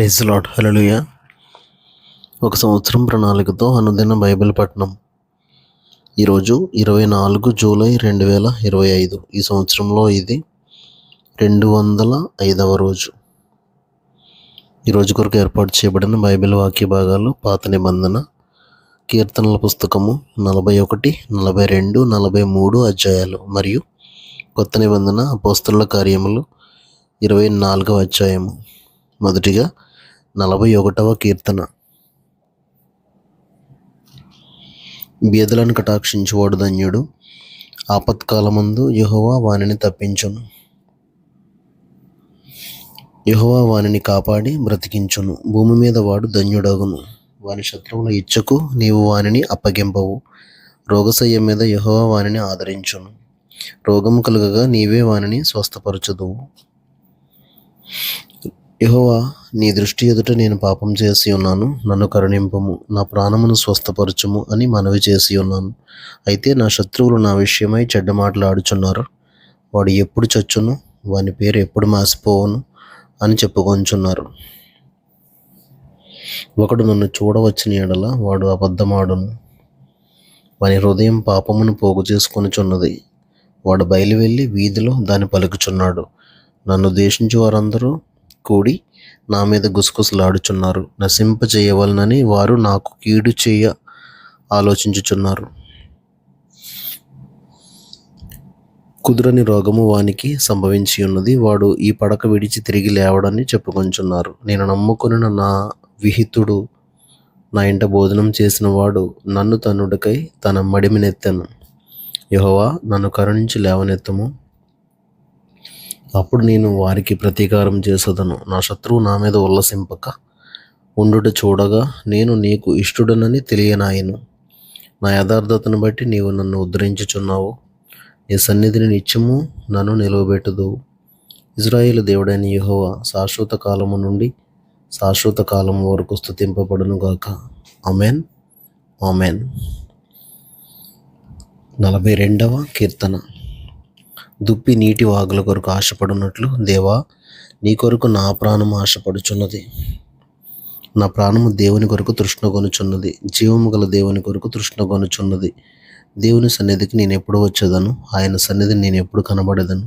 Praise lord. హల్లెలూయా. ఒక సంవత్సరం ప్రణాళికతో అనుదిన బైబిల్ పఠనం. ఈరోజు 24 జూలై 2025. ఈ సంవత్సరంలో ఇది 205వ రోజు. ఈరోజు కొరకు ఏర్పాటు చేయబడిన బైబిల్ వాక్య భాగాలు పాత నిబంధన కీర్తనల పుస్తకము 41, 42, 43 అధ్యాయాలు మరియు కొత్త నిబంధన అపోస్తలుల కార్యములు 24వ అధ్యాయము. మొదటిగా 41వ కీర్తన. బీదలను కటాక్షించువాడు ధన్యుడు, ఆపత్కాలమందు యెహోవా వానిని తప్పించును. యెహోవా వానిని కాపాడి బ్రతికించును. భూమి మీద వాడు ధన్యుడగును. వాని శత్రువుల ఇచ్చకు నీవు వానిని అప్పగింపవు. రోగశయ్య మీద యెహోవా వానిని ఆదరించును. రోగము కలుగగా నీవే వానిని స్వస్థపరచుదువు. యెహోవా, నీ దృష్టి ఎదుట నేను పాపం చేసి ఉన్నాను, నన్ను కరుణింపుము, నా ప్రాణమును స్వస్థపరచుము అని మనవి చేసి ఉన్నాను. అయితే నా శత్రువులు నా విషయమై చెడ్డ మాటలాడుచున్నారు. వాడు ఎప్పుడు చచ్చును, వాని పేరు ఎప్పుడు మాసిపోవును అని చెప్పుకొంచున్నారు. ఒకడు నన్ను చూడవచ్చిన ఎడల వాడు అబద్ధమాడును. వాని హృదయం పాపమును పోగు చేసుకొనుచున్నది. వాడు బయలువెళ్ళి వీధిలో దాన్ని పలుకుచున్నాడు. నన్ను ద్వేషించు వారందరూ కూడి నా మీద గుసగుసలాడుచున్నారు. నశింపజేయవలనని వారు నాకు కీడు చేయ ఆలోచించుచున్నారు. కుదురని రోగము వానికి సంభవించి ఉన్నది. వాడు ఈ పడక విడిచి తిరిగి లేవడని చెప్పుకొంచున్నారు. నేను నమ్ముకొనిన నా విహితుడు, నా ఇంట భోజనం చేసిన వాడు నన్ను తన్నుడికై తన మడిమినెత్తెను. యెహోవా, నన్ను కరుణించి లేవనెత్తము, అప్పుడు నేను వారికి ప్రతీకారం చేసేదను. నా శత్రువు నా మీద ఉల్లసింపక ఉండుట చూడగా నేను నీకు ఇష్టడునని తెలియనాయను. నా యథార్థతను బట్టి నీవు నన్ను ఉద్ధరించుచున్నావు. నీ సన్నిధిని నిత్యము నన్ను నిలువబెట్టుదువు. ఇజ్రాయేలు దేవుడైన యెహోవా శాశ్వత కాలము నుండి శాశ్వత కాలము వరకు స్తుతింపబడును గాక. ఆమేన్, ఆమేన్. 42వ కీర్తన. దుప్పి నీటి వాగుల కొరకు ఆశపడినట్లు, దేవా, నీ కొరకు నా ప్రాణము ఆశపడుచున్నది. నా ప్రాణము దేవుని కొరకు తృష్ణగొనుచున్నది. జీవము గల దేవుని కొరకు తృష్ణగొనుచున్నది. దేవుని సన్నిధికి నేను ఎప్పుడు వచ్చేదను, ఆయన సన్నిధిని నేను ఎప్పుడు కనబడేదను.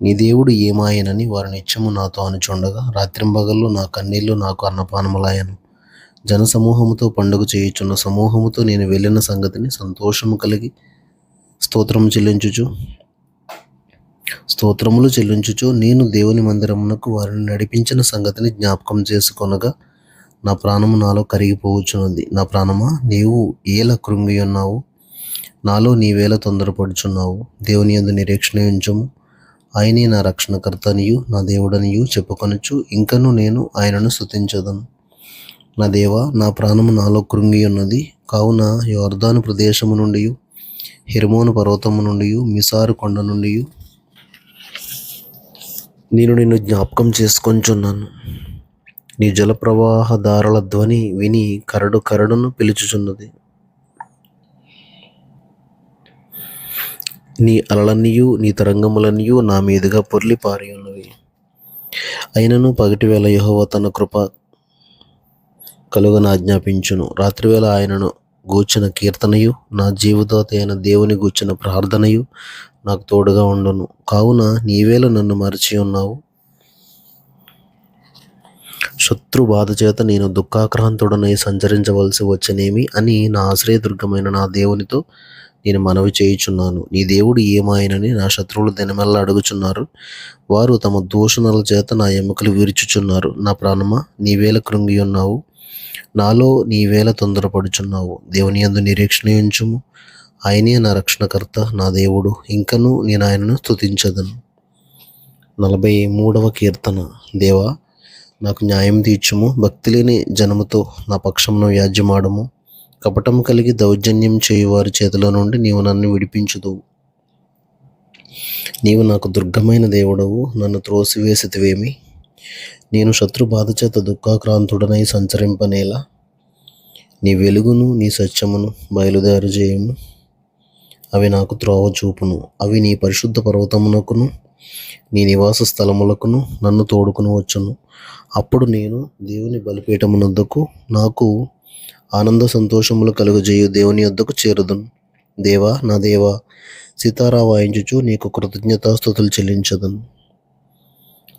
నీ దేవుడు ఏమాయనని వారు నిత్యము నాతో అనుచుండగా, రాత్రింబగళ్ళు నా కన్నీళ్లు నాకు అన్నపానములాయను. జనసమూహముతో పండుగ చేయుచున్న సమూహముతో నేను వెళ్ళిన సంగతిని సంతోషము కలిగి స్తోత్రములు చెల్లించుచు నేను దేవుని మందిరమునకు వారిని నడిపించిన సంగతిని జ్ఞాపకం చేసుకొనగా నా ప్రాణము నాలో కరిగిపోవచ్చున్నది. నా ప్రాణమా, నీవు ఏల కృంగి ఉన్నావు, నాలో నీవేళ తొందరపడుచున్నావు. దేవుని యందు నిరీక్షణ ఉంచుము, ఆయనే నా రక్షణకర్తనియు నా దేవుడనియు చెప్పుకొనుచు ఇంకను నేను ఆయనను స్తుతించదను. నా దేవా, నా ప్రాణము నాలో కృంగి ఉన్నది. కావున యొర్దాను ప్రదేశము నుండి, హెర్మోను పర్వతము నుండి, మిసారు కొండ నుండి నేను నిన్ను జ్ఞాపకం చేసుకొంచున్నాను. నీ జలప్రవాహదారుల ధ్వని విని కరడు కరడును పిలుచుచున్నది. నీ అలలన్నీయు నీ తరంగములన్నీయు నా మీదుగా పొర్లి పారి ఉన్నవి. అయినను పగటివేళ యెహోవా తన కృప కలుగను ఆజ్ఞాపించును. రాత్రివేళ ఆయనను గూర్చిన కీర్తనయు, నా జీవదాత అయిన దేవుని గూర్చిన ప్రార్థనయు నాకు తోడుగా ఉండును. కావున నీవేళ నన్ను మరచి ఉన్నావు. శత్రు బాధ చేత నేను దుఃఖాక్రాంతుడనై సంచరించవలసి వచ్చనేమి అని నా ఆశ్రయదుర్గమైన నా దేవునితో నేను మనవి చేయుచున్నాను. నీ దేవుడు ఏమాయనని నా శత్రువులు దినమెల్లా అడుగుచున్నారు. వారు తమ దూషణల చేత నా ఎముకలు విరుచుచున్నారు. నా ప్రాణమా, నీవేళ కృంగి ఉన్నావు, నాలో నీవేళ తొందరపడుచున్నావు. దేవుని యందు నిరీక్షణ ఉంచుము, ఆయనే నా రక్షణకర్త, నా దేవుడు, ఇంకను నేను ఆయనను స్తుతించదను. 43వ కీర్తన. దేవా, నాకు న్యాయం తీర్చుము, భక్తి లేని జనముతో నా పక్షమును వ్యాజ్యమాడము. కపటం కలిగి దౌర్జన్యం చేయువారి చేతిలో నుండి నీవు నన్ను విడిపించుదువు. నీవు నాకు దుర్గమైన దేవుడవు, నన్ను త్రోసివేసితివేమి? నేను శత్రు బాధ చేత దుఃఖాక్రాంతుడనై సంచరింపనేలా? నీ వెలుగును నీ సత్యమును బయలుదేరు చేయము. అవి నాకు త్రోవ చూపును. అవి నీ పరిశుద్ధ పర్వతమునకును నీ నివాస స్థలములకును నన్ను తోడుకుని వచ్చును. అప్పుడు నేను దేవుని బలిపీఠమునొద్దకు నాకు ఆనంద సంతోషములు కలుగజేయు దేవుని యొద్దకు చేరుదును. దేవా, నా దేవా, సితారా వాయించుచు నీకు కృతజ్ఞతాస్తుతులు చెల్లించదను.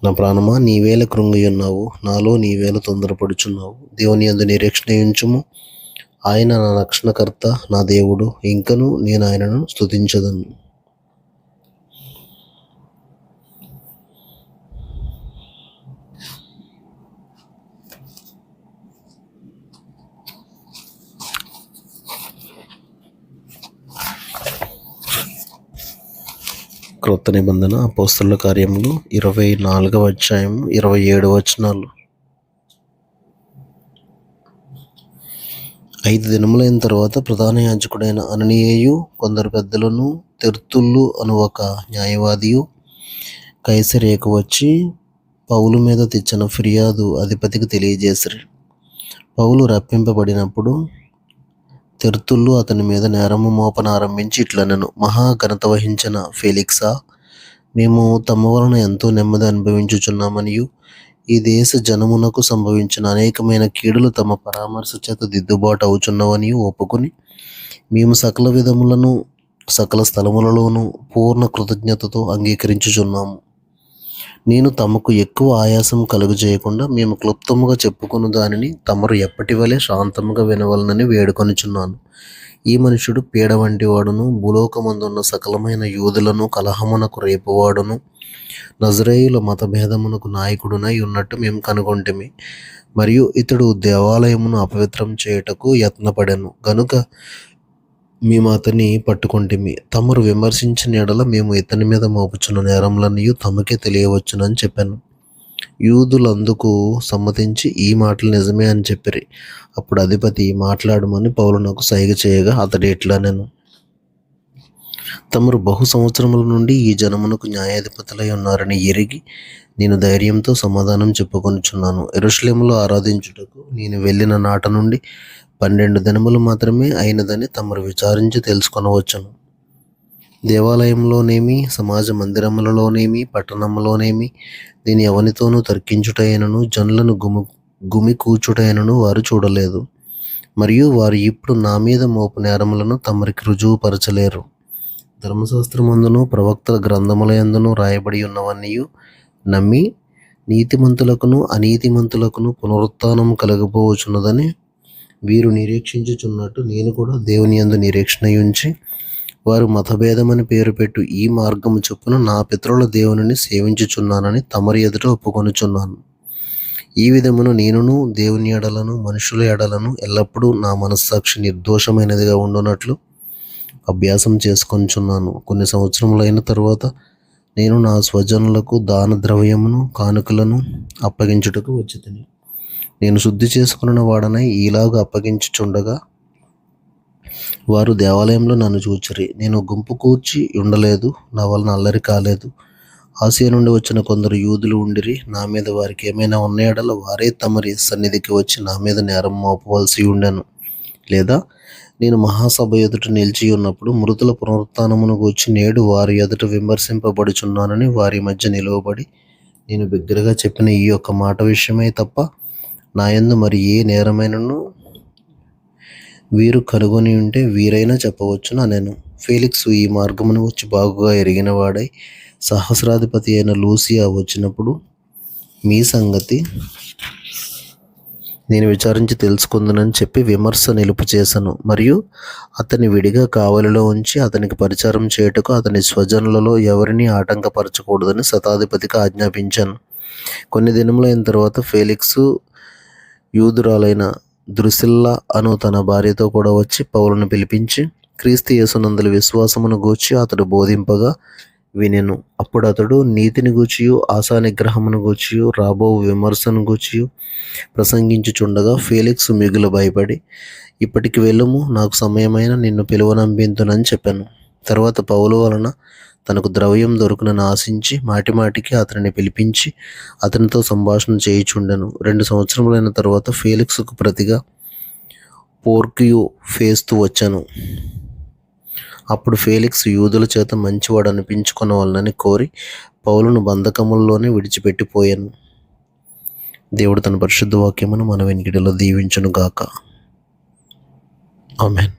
నా ప్రాణమా, నీవేళ కృంగియున్నావు, నాలో నీవేళ తొందరపడుచున్నావు. దేవుని యందు నిరీక్షణ ఉంచుము. ఆయన నా రక్షణకర్త, నా దేవుడు, ఇంకను నేను ఆయనను స్తుతించదను. క్రొత్త నిబంధన అపోస్తలుల కార్యములు 24వ అధ్యాయము 27 వచనాలు. 5 దినములైన తర్వాత ప్రధాన యాజకుడైన అననీయయు కొందరు పెద్దలను తెర్తుళ్ళు అను ఒక న్యాయవాదియు కైసరేకు వచ్చి పౌలు మీద తెచ్చిన ఫిర్యాదు అధిపతికి తెలియజేసిరి. పౌలు రప్పింపబడినప్పుడు తెర్తుళ్ళు అతని మీద నేరము మోపనారంభించి ఇట్లనెను: మహా ఘనత వహించిన ఫేలిక్సా, మేము తమ వలన ఎంతో నెమ్మది అనుభవించుచున్నామనియు ఈ దేశ జనమునకు సంభవించిన అనేకమైన కీడులు తమ పరామర్శ చేత దిద్దుబాటు అవుచున్నవనియు ఒప్పుకొని మేము సకల విధములను సకల స్థలములలోనూ పూర్ణ కృతజ్ఞతతో అంగీకరించుచున్నాము. నేను తమకు ఎక్కువ ఆయాసం కలుగజేయకుండా మేము క్లుప్తముగా చెప్పుకున్న దానిని తమరు ఎప్పటి వలె శాంతముగా వినవలనని వేడుకొనుచున్నాను. ఈ మనుషుడు పీడ వంటి వాడును, భూలోకమందున్న సకలమైన యూదులను కలహమునకు రేపువాడును, నజరేయుల మతభేదమునకు నాయకుడునై ఉన్నట్టు మేము కనుగొంటిమి. మరియు ఇతడు దేవాలయమును అపవిత్రం చేయుటకు యత్నపడెను గనుక మేము అతన్ని పట్టుకొంటిమి. తమరు విమర్శించిన ఎడల మేము ఇతని మీద మోపుచున్న నేరములన్నయు తమకే తెలియవచ్చునని చెప్పాను. యూదులందుకు సమ్మతించి ఈ మాటలు నిజమే అని చెప్పిరి. అప్పుడు అధిపతి మాట్లాడమని పౌలునకు సైగ చేయగా అతడు ఇట్లనెను: తమరు బహు సంవత్సరముల నుండి ఈ జనమునకు న్యాయాధిపతులై ఉన్నారని ఎరిగి నేను ధైర్యంతో సమాధానం చెప్పుకొనుచున్నాను. యెరూషలేములో ఆరాధించుటకు నేను వెళ్ళిన నాట నుండి 12 దినములు మాత్రమే అయినదని తమరు విచారించి తెలుసుకొనవచ్చును. దేవాలయంలోనేమి, సమాజ మందిరములలోనేమి, పట్టణములోనేమి నేను ఎవనితోనూ తర్కించుటైనను జనులను గుమి కూర్చుటైనను వారు చూడలేదు. మరియు వారు ఇప్పుడు నా మీద మోపు నేరములను తమరికి రుజువుపరచలేరు. ధర్మశాస్త్రమందును ప్రవక్తల గ్రంథములయందును రాయబడి ఉన్నవన్నీయు నమ్మి నీతిమంతులకును అనీతిమంతులకును పునరుత్థానము కలగబోచున్నదని వీరు నిరీక్షించుచున్నట్టు నేను కూడా దేవుని యందు నిరీక్షణ ఉంచి వారు మతభేదమని పేరు పెట్టు ఈ మార్గము చొప్పున నా పితరుల దేవునిని సేవించుచున్నానని తమరి ఎదుట ఒప్పుకొనుచున్నాను. ఈ విధమున నేనును దేవుని ఎడలను మనుషుల ఎడలను ఎల్లప్పుడూ నా మనస్సాక్షి నిర్దోషమైనదిగా ఉండునట్లు అభ్యాసం చేసుకొనుచున్నాను. కొన్ని సంవత్సరములైన తరువాత నేను నా స్వజనులకు దాన ద్రవ్యమును కానుకలను అప్పగించుటకు వచ్చితిని. నేను శుద్ధి చేసుకున్న వాడనై ఈలాగ అప్పగించుచుండగా వారు దేవాలయంలో నన్ను చూచిరి. నేను గుంపు కూర్చి ఉండలేదు, నా వలన అల్లరి కాలేదు. ఆసియా నుండి వచ్చిన కొందరు యూదులు ఉండిరి. నా మీద వారికి ఏమైనా ఉన్న ఎడల వారే తమరి సన్నిధికి వచ్చి నా మీద నేరం మోపవలసి ఉండెను. లేదా నేను మహాసభ ఎదుట నిలిచి ఉన్నప్పుడు మృతుల పునరుత్థానమును గూర్చి నేడు వారి ఎదుట విమర్శింపబడుచున్నానని వారి మధ్య నిలువబడి నేను బిగ్గరగా చెప్పిన ఈ యొక్క మాట విషయమై తప్ప నా యందు మరి ఏ నేరమైనను వీరు కనుగొని ఉంటే వీరైనా చెప్పవచ్చును అనెను. ఫేలిక్సు ఈ మార్గమును వచ్చి బాగుగా ఎరిగిన వాడై సహస్రాధిపతి అయిన లూసియా వచ్చినప్పుడు మీ సంగతి నేను విచారించి తెలుసుకుందునని చెప్పి విమర్శ నిలుపు చేశాను. మరియు అతని విడిగా కావలిలో ఉంచి అతనికి పరిచారం చేయుటకు అతని స్వజనులలో ఎవరిని ఆటంకపరచకూడదని శతాధిపతికి ఆజ్ఞాపించాను. కొన్ని దినములైన తర్వాత ఫేలిక్సు యూదురాలైన ద్రుసిల్లా అను తన భార్యతో కూడా వచ్చి పౌలును పిలిపించి క్రీస్తు యేసునందలి విశ్వాసమును గూర్చి అతడు బోధింపగా వినెను. అప్పుడు అతడు నీతిని గూర్చియు ఆశా నిగ్రహమును గూర్చియు రాబో విమర్శను గూర్చియు ప్రసంగించుచుండగా ఫేలిక్సు మిగులు భయపడి, ఇప్పటికి వెళ్ళుము, నాకు సమయమైన నిన్ను పిలువనంపింతునని చెప్పాను. తర్వాత పౌలు వలన తనకు ద్రవ్యం దొరుకునని ఆశించి మాటిమాటికి అతనిని పిలిపించి అతనితో సంభాషణ చేయుచుండెను. 2 సంవత్సరములైన తర్వాత ఫేలిక్సుకు ప్రతిగా పోర్కియు ఫేస్తు వచ్చాను. అప్పుడు ఫేలిక్స్ యూదుల చేత మంచివాడు అనిపించుకొనవలనని కోరి పౌలును బంధకముల్లోనే విడిచిపెట్టిపోయాను. దేవుడు తన పరిశుద్ధ వాక్యమును మన వెనుకడిలో దీవించును గాక. ఆమేన్.